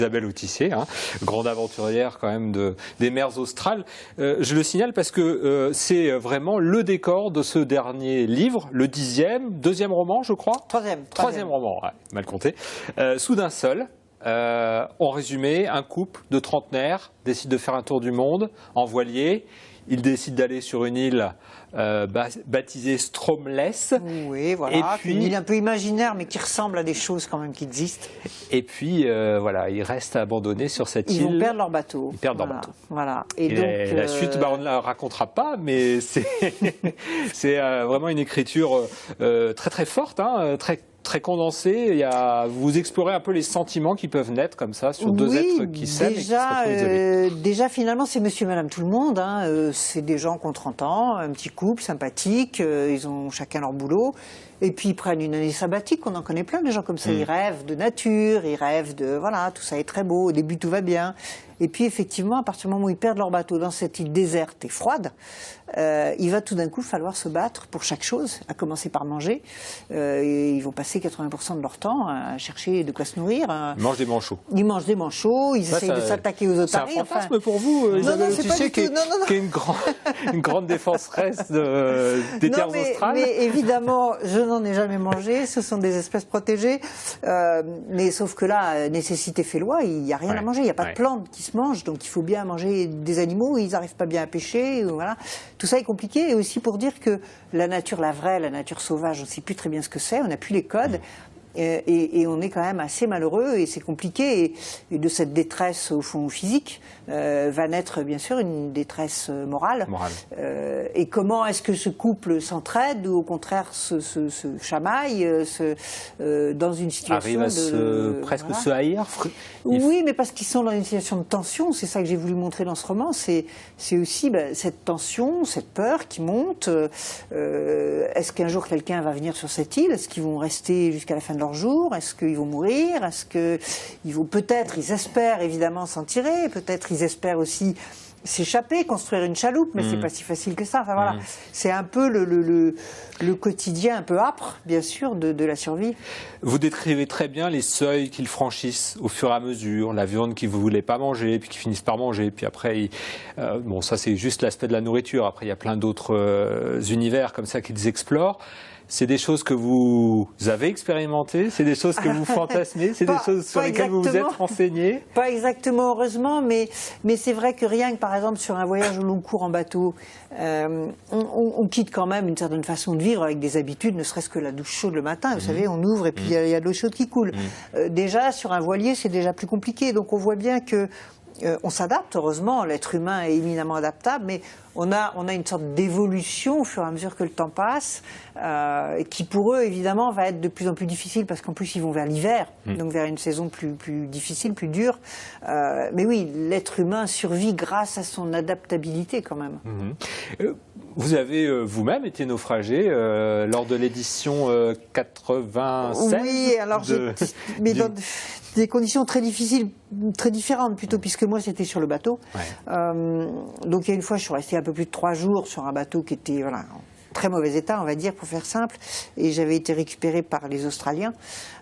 Isabelle Autissier, hein, grande aventurière quand même des mers australes. Je le signale parce que c'est vraiment le décor de ce dernier livre, le 10e, deuxième roman, je crois. Troisième roman, ouais, mal compté. Soudain seul. En résumé, un couple de trentenaires décide de faire un tour du monde en voilier. Il décide d'aller sur une île baptisée Stromless. Oui, voilà, et puis, une île un peu imaginaire, mais qui ressemble à des choses quand même qui existent. Et puis, voilà, ils restent abandonnés sur cette île. Ils vont perdre leur bateau. Ils perdent leur bateau. Voilà. Et donc, la suite, on ne la racontera pas, mais c'est vraiment une écriture très très forte, hein, très condensé. Vous explorez un peu les sentiments qui peuvent naître comme ça sur deux êtres qui s'aiment et qui se retrouvent isolés. Déjà, finalement, c'est monsieur et madame tout le monde. Hein. C'est des gens qui ont 30 ans, un petit couple sympathique, ils ont chacun leur boulot. Et puis ils prennent une année sabbatique, on en connaît plein des gens comme ça. Ils rêvent de nature, ils rêvent de... Voilà, tout ça est très beau, au début tout va bien. Et puis effectivement, à partir du moment où ils perdent leur bateau dans cette île déserte et froide, il va tout d'un coup falloir se battre pour chaque chose, à commencer par manger. Ils vont passer 80% de leur temps à chercher de quoi se nourrir. Ils mangent des manchots. Ils mangent des manchots, ils essayent de s'attaquer aux otaries. C'est un fantasme pour vous, Isabelle Autissier, qui est une grande défenseresse des terres australes. Mais évidemment, je n'en ai jamais mangé, ce sont des espèces protégées. Mais sauf que là, nécessité fait loi, il n'y a rien à manger, il n'y a pas de plantes qui se mangent, donc il faut bien manger des animaux, ils n'arrivent pas bien à pêcher, voilà. Tout ça est compliqué, et aussi pour dire que la nature, la vraie, la nature sauvage, on ne sait plus très bien ce que c'est, on n'a plus les codes. Et on est quand même assez malheureux et c'est compliqué. Et de cette détresse au fond physique va naître bien sûr une détresse morale. Et comment est-ce que ce couple s'entraide ou au contraire se chamaille dans une situation arrive à presque se haïr. Oui, mais parce qu'ils sont dans une situation de tension. C'est ça que j'ai voulu montrer dans ce roman. C'est aussi cette tension, cette peur qui monte. Est-ce qu'un jour quelqu'un va venir sur cette île? Est-ce qu'ils vont rester jusqu'à la fin de leur jour? Est-ce qu'ils vont mourir? Est-ce qu'ils vont peut-être, ils espèrent évidemment s'en tirer, peut-être ils espèrent aussi s'échapper, construire une chaloupe, mais c'est pas si facile que ça. Enfin, voilà. C'est un peu le quotidien un peu âpre, bien sûr, de la survie. Vous décrivez très bien les seuils qu'ils franchissent au fur et à mesure, la viande qu'ils ne voulaient pas manger, puis qu'ils finissent par manger, puis après, bon, ça c'est juste l'aspect de la nourriture, après il y a plein d'autres univers comme ça qu'ils explorent. C'est des choses que vous avez expérimentées, c'est des choses que vous fantasmez, c'est des choses sur lesquelles vous vous êtes renseigné. Pas exactement, heureusement, mais c'est vrai que rien que par exemple sur un voyage au long cours en bateau, on quitte quand même une certaine façon de vivre avec des habitudes, ne serait-ce que la douche chaude le matin, vous savez, on ouvre et puis il y a de l'eau chaude qui coule. Déjà, sur un voilier, c'est déjà plus compliqué, donc on voit bien que on s'adapte, heureusement, l'être humain est éminemment adaptable, mais on a une sorte d'évolution au fur et à mesure que le temps passe, qui pour eux, évidemment, va être de plus en plus difficile, parce qu'en plus, ils vont vers l'hiver, donc vers une saison plus difficile, plus dure. Mais oui, l'être humain survit grâce à son adaptabilité, quand même. Vous avez vous-même été naufragé lors de l'édition 96. Oui, alors mais dans des conditions très difficiles, très différentes plutôt, puisque moi c'était sur le bateau. Donc il y a une fois, je suis restée un peu plus de 3 jours sur un bateau qui était en très mauvais état, on va dire, pour faire simple, et j'avais été récupérée par les Australiens.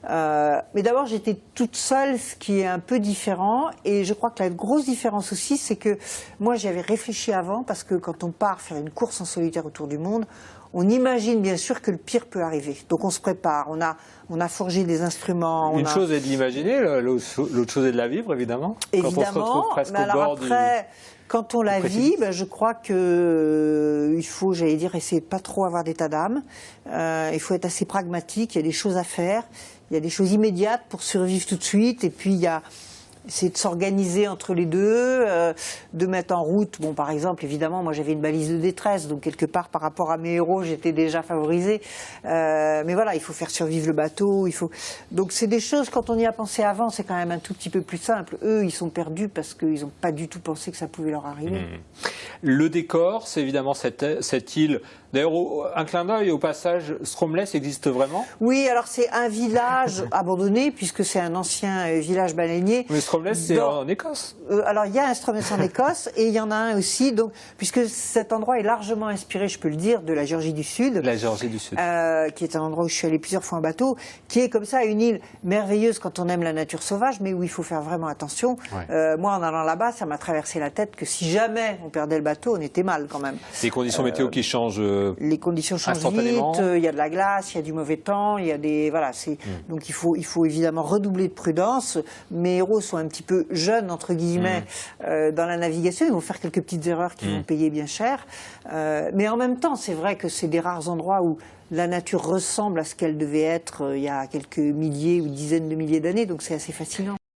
Mais d'abord, j'étais toute seule, ce qui est un peu différent, et je crois que la grosse différence aussi, c'est que moi j'y avais réfléchi avant, parce que quand on part faire une course en solitaire autour du monde, on imagine bien sûr que le pire peut arriver. Donc on se prépare, on a forgé des instruments. Une chose est de l'imaginer, l'autre chose est de la vivre, évidemment. Évidemment, quand on se retrouve presque mais au bord après, quand on la vit, je crois que il faut, j'allais dire, essayer de pas trop avoir d'état d'âme. Il faut être assez pragmatique, il y a des choses à faire, il y a des choses immédiates pour survivre tout de suite, et puis c'est de s'organiser entre les deux, de mettre en route. Bon, par exemple, évidemment, moi j'avais une balise de détresse, donc quelque part par rapport à mes héros, j'étais déjà favorisée. Mais voilà, il faut faire survivre le bateau. Donc c'est des choses, quand on y a pensé avant, c'est quand même un tout petit peu plus simple. Eux, ils sont perdus parce qu'ils n'ont pas du tout pensé que ça pouvait leur arriver. Le décor, c'est évidemment cette île. D'ailleurs, un clin d'œil au passage, Stromless existe vraiment? Oui, alors c'est un village abandonné, puisque c'est un ancien village baleinier. Mais Stromness, c'est en Écosse. Alors, il y a un Stromness en Écosse et il y en a un aussi, donc, puisque cet endroit est largement inspiré, je peux le dire, de la Géorgie du Sud. La Géorgie du Sud. Qui est un endroit où je suis allée plusieurs fois en bateau, qui est comme ça une île merveilleuse quand on aime la nature sauvage, mais où il faut faire vraiment attention. Ouais. Moi, en allant là-bas, ça m'a traversé la tête que si jamais on perdait le bateau, on était mal quand même. Les conditions météo qui changent. Les conditions changent vite. Il y a de la glace, il y a du mauvais temps, il y a des voilà. Donc il faut évidemment redoubler de prudence. Mes héros sont un petit peu jeunes entre guillemets dans la navigation. Ils vont faire quelques petites erreurs qui vont payer bien cher. Mais en même temps, c'est vrai que c'est des rares endroits où la nature ressemble à ce qu'elle devait être il y a quelques milliers ou dizaines de milliers d'années, donc c'est assez fascinant.